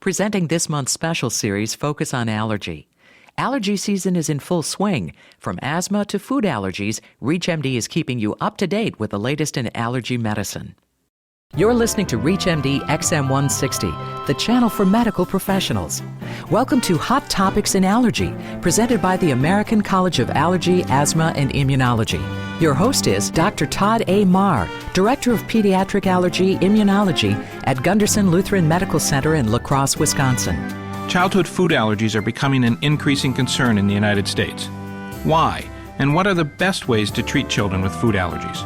Presenting this month's special series, Focus on Allergy. Allergy season is in full swing. From asthma to food allergies, ReachMD is keeping you up to date with the latest in allergy medicine. You're listening to ReachMD XM160, the channel for medical professionals. Welcome to Hot Topics in Allergy, presented by the American College of Allergy, Asthma, and Immunology. Your host is Dr. Todd A. Mahr, Director of Pediatric Allergy Immunology at Gunderson Lutheran Medical Center in La Crosse, Wisconsin. Childhood food allergies are becoming an increasing concern in the United States. Why? And what are the best ways to treat children with food allergies?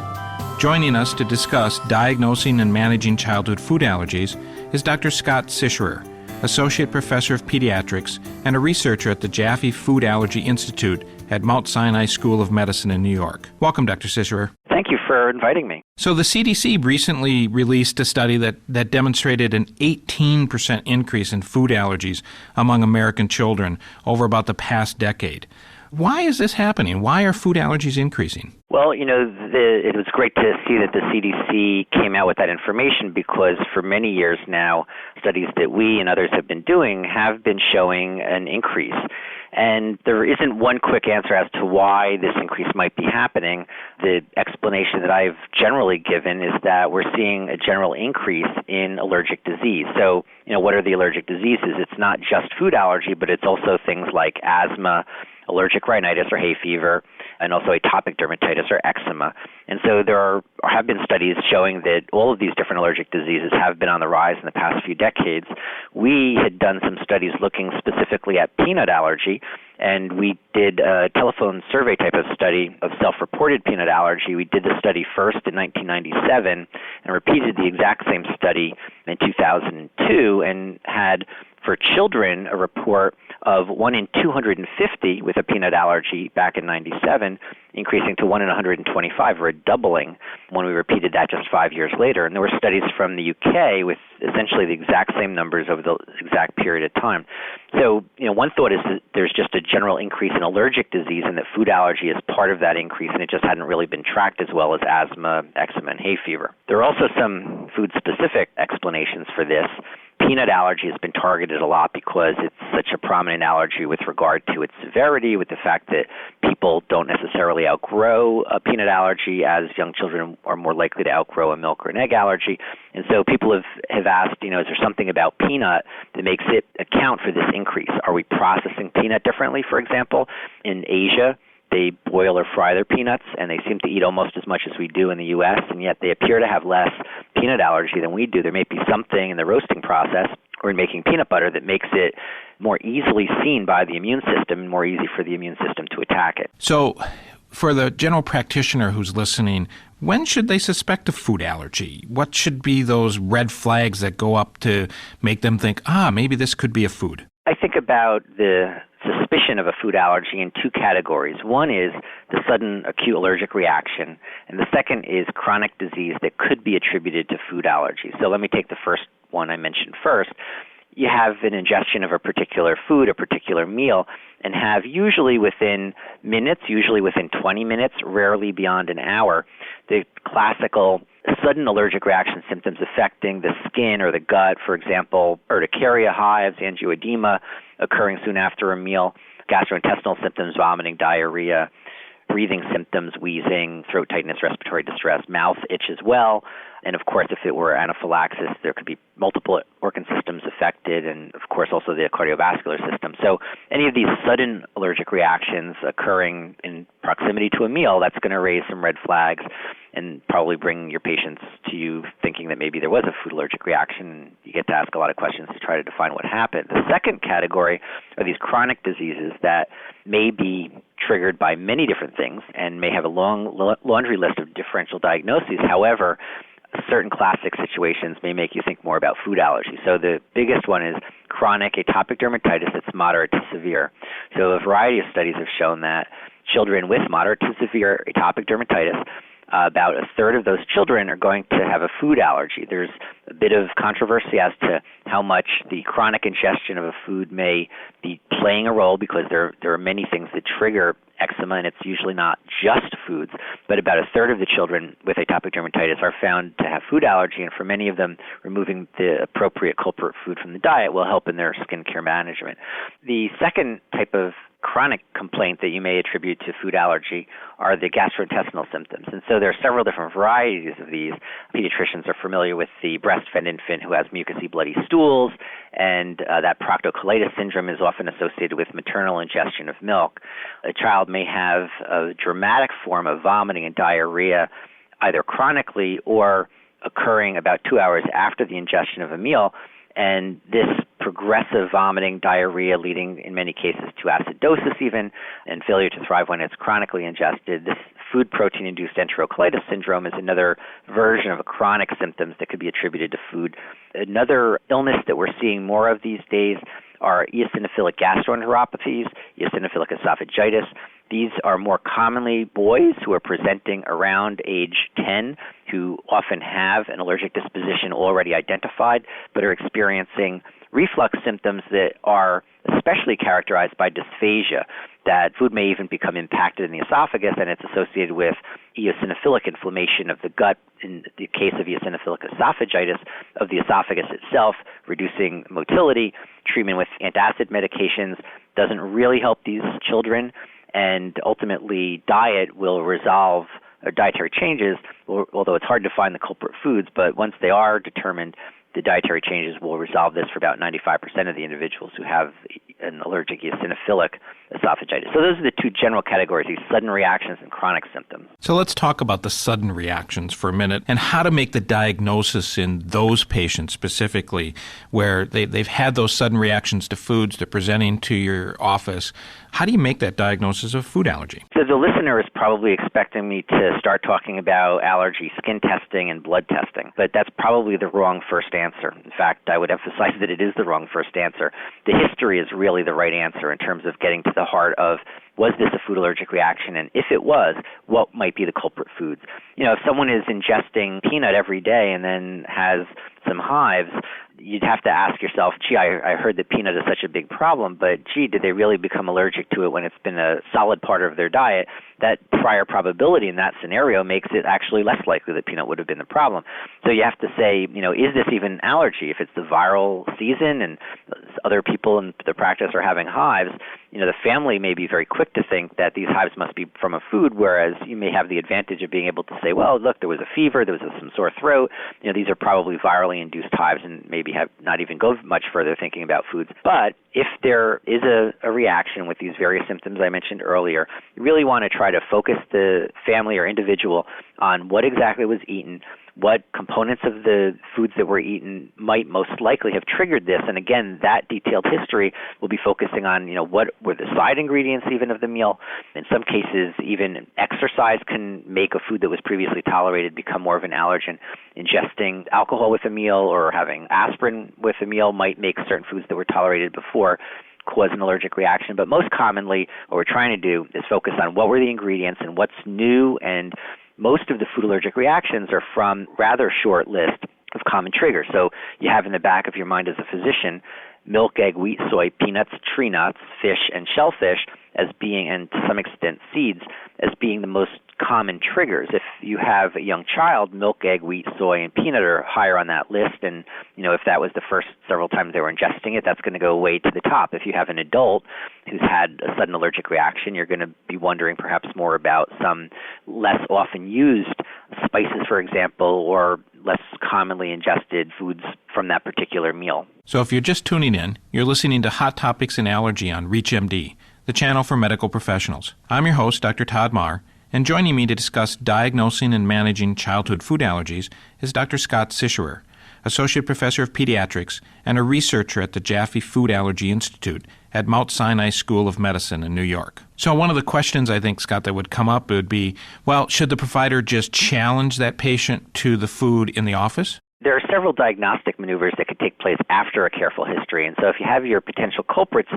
Joining us to discuss diagnosing and managing childhood food allergies is Dr. Scott Sicherer, Associate Professor of Pediatrics and a researcher at the Jaffe Food Allergy Institute at Mount Sinai School of Medicine in New York. Welcome, Dr. Sicherer. Thank you for inviting me. So the CDC recently released a study that demonstrated an 18% increase in food allergies among American children over about the past decade. Why is this happening? Why are food allergies increasing? Well, it was great to see that the CDC came out with that information because for many years now, studies that we and others have been doing have been showing an increase. And there isn't one quick answer as to why this increase might be happening. The explanation that I've generally given is that we're seeing a general increase in allergic disease. So, what are the allergic diseases? It's not just food allergy, but it's also things like asthma, allergic rhinitis or hay fever, and also atopic dermatitis or eczema. And so there have been studies showing that all of these different allergic diseases have been on the rise in the past few decades. We had done some studies looking specifically at peanut allergy, and we did a telephone survey type of study of self-reported peanut allergy. We did the study first in 1997 and repeated the exact same study in 2002 and had for children a report of 1 in 250 with a peanut allergy back in 97, increasing to 1 in 125, or a doubling when we repeated that just 5 years later. And there were studies from the UK with essentially the exact same numbers over the exact period of time. So, one thought is that there's just a general increase in allergic disease and that food allergy is part of that increase, and it just hadn't really been tracked as well as asthma, eczema, and hay fever. There are also some food-specific explanations for this. Peanut allergy has been targeted a lot because it's such a prominent allergy with regard to its severity, with the fact that people don't necessarily outgrow a peanut allergy as young children are more likely to outgrow a milk or an egg allergy. And so people have asked, is there something about peanut that makes it account for this increase? Are we processing peanut differently, for example? In Asia, they boil or fry their peanuts, and they seem to eat almost as much as we do in the U.S., and yet they appear to have less peanut allergy than we do. There may be something in the roasting process or in making peanut butter that makes it more easily seen by the immune system and more easy for the immune system to attack it. So for the general practitioner who's listening, when should they suspect a food allergy? What should be those red flags that go up to make them think, maybe this could be a food? I think about the suspicion of a food allergy in two categories. One is the sudden acute allergic reaction, and the second is chronic disease that could be attributed to food allergy. So let me take the first one I mentioned first. You have an ingestion of a particular food, a particular meal, and have usually within minutes, usually within 20 minutes, rarely beyond an hour, the classical sudden allergic reaction symptoms affecting the skin or the gut, for example, urticaria, hives, angioedema occurring soon after a meal, gastrointestinal symptoms, vomiting, diarrhea, breathing symptoms, wheezing, throat tightness, respiratory distress, mouth itch as well. And of course, if it were anaphylaxis, there could be multiple organ systems affected and, of course, also the cardiovascular system. So any of these sudden allergic reactions occurring in proximity to a meal, that's going to raise some red flags and probably bring your patients to you thinking that maybe there was a food allergic reaction. You get to ask a lot of questions to try to define what happened. The second category are these chronic diseases that may be triggered by many different things and may have a long laundry list of differential diagnoses. However, certain classic situations may make you think more about food allergy. So the biggest one is chronic atopic dermatitis that's moderate to severe. So a variety of studies have shown that children with moderate to severe atopic dermatitis, about a third of those children are going to have a food allergy. There's a bit of controversy as to how much the chronic ingestion of a food may be playing a role because there are many things that trigger eczema, and it's usually not just foods, but about a third of the children with atopic dermatitis are found to have food allergy, and for many of them, removing the appropriate culprit food from the diet will help in their skincare management. The second type of chronic complaint that you may attribute to food allergy are the gastrointestinal symptoms. And so there are several different varieties of these. Pediatricians are familiar with the breastfed infant who has mucousy bloody stools, and that proctocolitis syndrome is often associated with maternal ingestion of milk. A child may have a dramatic form of vomiting and diarrhea, either chronically or occurring about 2 hours after the ingestion of a meal. And this progressive vomiting, diarrhea, leading in many cases to acidosis even, and failure to thrive when it's chronically ingested. This food protein-induced enterocolitis syndrome is another version of a chronic symptoms that could be attributed to food. Another illness that we're seeing more of these days are eosinophilic gastroenteropathies, eosinophilic esophagitis. These are more commonly boys who are presenting around age 10 who often have an allergic disposition already identified but are experiencing reflux symptoms that are especially characterized by dysphagia, that food may even become impacted in the esophagus, and it's associated with eosinophilic inflammation of the gut, in the case of eosinophilic esophagitis, of the esophagus itself, reducing motility. Treatment with antacid medications doesn't really help these children, and ultimately diet will resolve, or dietary changes, although it's hard to find the culprit foods, but once they are determined, the dietary changes will resolve this for about 95% of the individuals who have an allergic eosinophilic esophagitis. So those are the two general categories, these sudden reactions and chronic symptoms. So let's talk about the sudden reactions for a minute and how to make the diagnosis in those patients specifically where they've had those sudden reactions to foods, they're presenting to your office. How do you make that diagnosis of food allergy? So the listener is probably expecting me to start talking about allergy skin testing and blood testing, but that's probably the wrong first answer. In fact, I would emphasize that it is the wrong first answer. The history is really the right answer in terms of getting to the heart of, was this a food allergic reaction? And if it was, what might be the culprit foods? If someone is ingesting peanut every day and then has some hives, you'd have to ask yourself, I heard that peanut is such a big problem, but did they really become allergic to it when it's been a solid part of their diet? That prior probability in that scenario makes it actually less likely that peanut would have been the problem. So you have to say, is this even allergy? If it's the viral season and other people in the practice are having hives, the family may be very quick to think that these hives must be from a food, whereas you may have the advantage of being able to say, well, look, there was a fever, there was some sore throat. These are probably virally induced hives, and maybe have not even go much further thinking about foods. But if there is a reaction with these various symptoms I mentioned earlier, you really want to try to focus the family or individual on what exactly was eaten, what components of the foods that were eaten might most likely have triggered this. And again, that detailed history will be focusing on, what were the side ingredients even of the meal. In some cases, even exercise can make a food that was previously tolerated become more of an allergen. Ingesting alcohol with a meal or having aspirin with a meal might make certain foods that were tolerated before cause an allergic reaction. But most commonly, what we're trying to do is focus on what were the ingredients and what's new, and most of the food allergic reactions are from rather short list of common triggers. So you have in the back of your mind as a physician milk, egg, wheat, soy, peanuts, tree nuts, fish, and shellfish as being, and to some extent seeds, as being the most common triggers. If you have a young child, milk, egg, wheat, soy, and peanut are higher on that list, and if that was the first several times they were ingesting it, that's going to go way to the top. If you have an adult who's had a sudden allergic reaction, you're going to be wondering perhaps more about some less often used spices, for example, or less commonly ingested foods from that particular meal. So if you're just tuning in, you're listening to Hot Topics in Allergy on ReachMD, the channel for medical professionals. I'm your host, Dr. Todd Mahr, and joining me to discuss diagnosing and managing childhood food allergies is Dr. Scott Sicherer, Associate Professor of Pediatrics and a researcher at the Jaffe Food Allergy Institute at Mount Sinai School of Medicine in New York. So one of the questions I think, Scott, that would come up would be, well, should the provider just challenge that patient to the food in the office? There are several diagnostic maneuvers that could take place after a careful history. And so if you have your potential culprits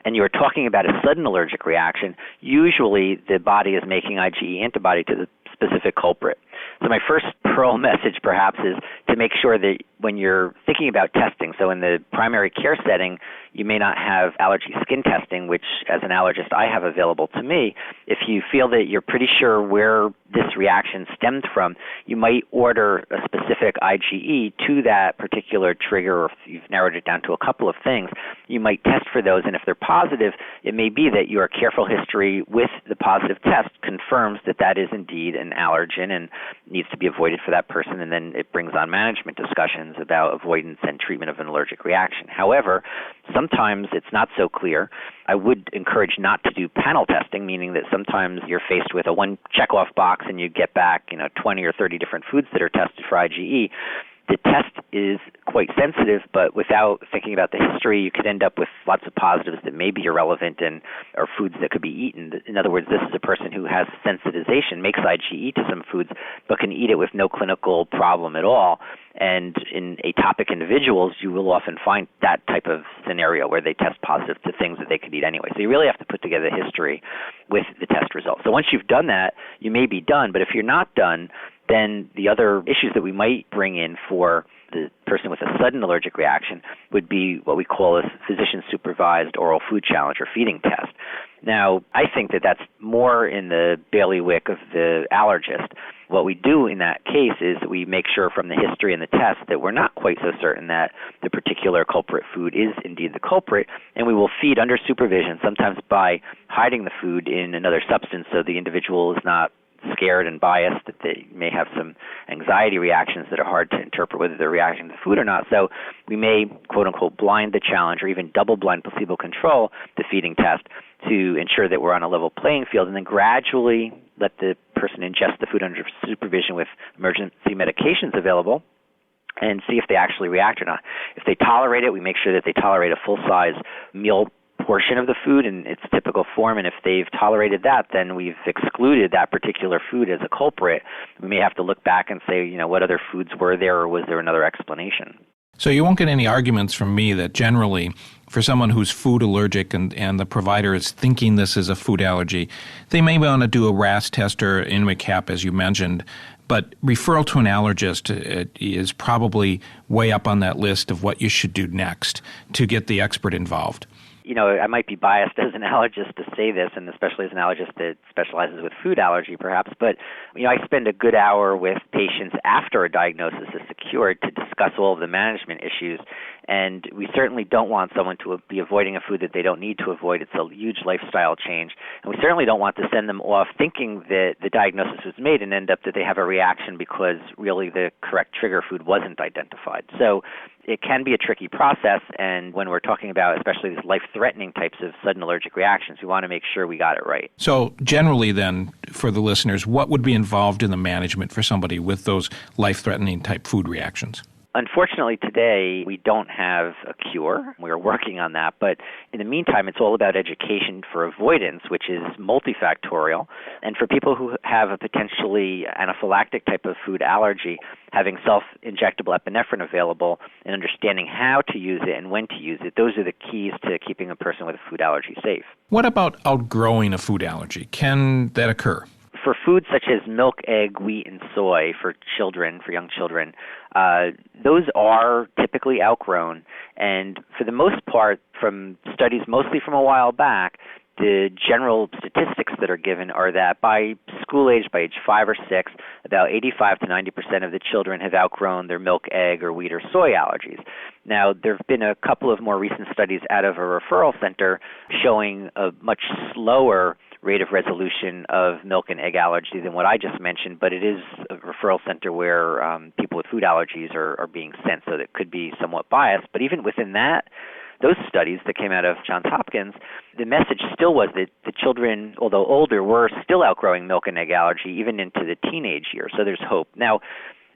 and you're talking about a sudden allergic reaction, usually the body is making IgE antibody to the specific culprit. So my first pearl message perhaps is to make sure that when you're thinking about testing, so in the primary care setting, you may not have allergy skin testing, which as an allergist I have available to me. If you feel that you're pretty sure where this reaction stemmed from, you might order a specific IgE to that particular trigger, or if you've narrowed it down to a couple of things, you might test for those, and if they're positive, it may be that your careful history with the positive test confirms that that is indeed an allergen and needs to be avoided for that person, and then it brings on management discussions about avoidance and treatment of an allergic reaction. However, sometimes it's not so clear. I would encourage not to do panel testing, meaning that sometimes you're faced with a one check-off box and you get back 20 or 30 different foods that are tested for IgE. The test is quite sensitive, but without thinking about the history, you could end up with lots of positives that may be irrelevant and are foods that could be eaten. In other words, this is a person who has sensitization, makes IgE to some foods, but can eat it with no clinical problem at all. And in atopic individuals, you will often find that type of scenario where they test positive to things that they could eat anyway. So you really have to put together history with the test results. So once you've done that, you may be done, but if you're not done, then the other issues that we might bring in for the person with a sudden allergic reaction would be what we call a physician-supervised oral food challenge or feeding test. Now, I think that that's more in the bailiwick of the allergist. What we do in that case is we make sure from the history and the test that we're not quite so certain that the particular culprit food is indeed the culprit, and we will feed under supervision, sometimes by hiding the food in another substance so the individual is not scared and biased, that they may have some anxiety reactions that are hard to interpret whether they're reacting to food or not. So we may, quote-unquote, blind the challenge or even double-blind placebo-control the feeding test to ensure that we're on a level playing field, and then gradually let the person ingest the food under supervision with emergency medications available and see if they actually react or not. If they tolerate it, we make sure that they tolerate a full-size meal portion of the food in its typical form, and if they've tolerated that, then we've excluded that particular food as a culprit. We may have to look back and say, what other foods were there, or was there another explanation? So you won't get any arguments from me that generally for someone who's food allergic and the provider is thinking this is a food allergy, they may want to do a RAS test or Inuit cap, as you mentioned, but referral to an allergist is probably way up on that list of what you should do next to get the expert involved. I might be biased as an allergist to say this, and especially as an allergist that specializes with food allergy perhaps, but I spend a good hour with patients after a diagnosis is secured to discuss all of the management issues, and we certainly don't want someone to be avoiding a food that they don't need to avoid. It's a huge lifestyle change, and we certainly don't want to send them off thinking that the diagnosis was made and end up that they have a reaction because really the correct trigger food wasn't identified. So it can be a tricky process, and when we're talking about especially these life-threatening types of sudden allergic reactions, we want to make sure we got it right. So generally then, for the listeners, what would be involved in the management for somebody with those life-threatening type food reactions? Unfortunately, today, we don't have a cure. We're working on that. But in the meantime, it's all about education for avoidance, which is multifactorial. And for people who have a potentially anaphylactic type of food allergy, having self-injectable epinephrine available and understanding how to use it and when to use it, those are the keys to keeping a person with a food allergy safe. What about outgrowing a food allergy? Can that occur? For foods such as milk, egg, wheat, and soy for children, for young children, those are typically outgrown. And for the most part, from studies mostly from a while back, the general statistics that are given are that by school age, by age 5 or 6, about 85 to 90% of the children have outgrown their milk, egg, or wheat or soy allergies. Now, there have been a couple of more recent studies out of a referral center showing a much slower rate of resolution of milk and egg allergy than what I just mentioned, but it is a referral center where people with food allergies are being sent, so that could be somewhat biased. But even within that, those studies that came out of Johns Hopkins, the message still was that the children, although older, were still outgrowing milk and egg allergy even into the teenage years, so there's hope. Now,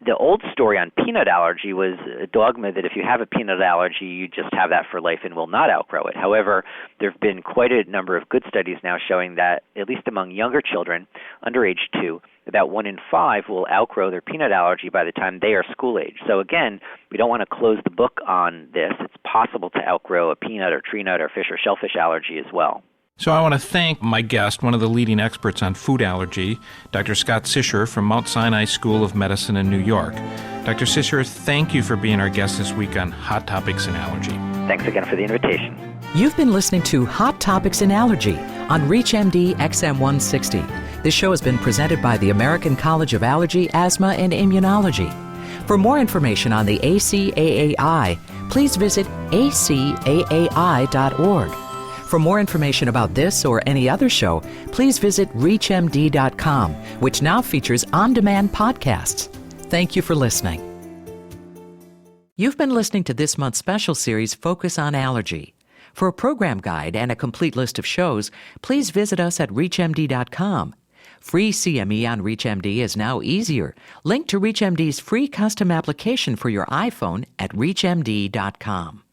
the old story on peanut allergy was a dogma that if you have a peanut allergy, you just have that for life and will not outgrow it. However, there have been quite a number of good studies now showing that, at least among younger children, under age 2, about 1 in 5 will outgrow their peanut allergy by the time they are school age. So again, we don't want to close the book on this. It's possible to outgrow a peanut or tree nut or fish or shellfish allergy as well. So I want to thank my guest, one of the leading experts on food allergy, Dr. Scott Sicherer from Mount Sinai School of Medicine in New York. Dr. Sicherer, thank you for being our guest this week on Hot Topics in Allergy. Thanks again for the invitation. You've been listening to Hot Topics in Allergy on ReachMD XM160. This show has been presented by the American College of Allergy, Asthma, and Immunology. For more information on the ACAAI, please visit acai.org. For more information about this or any other show, please visit ReachMD.com, which now features on-demand podcasts. Thank you for listening. You've been listening to this month's special series, Focus on Allergy. For a program guide and a complete list of shows, please visit us at ReachMD.com. Free CME on ReachMD is now easier. Link to ReachMD's free custom application for your iPhone at ReachMD.com.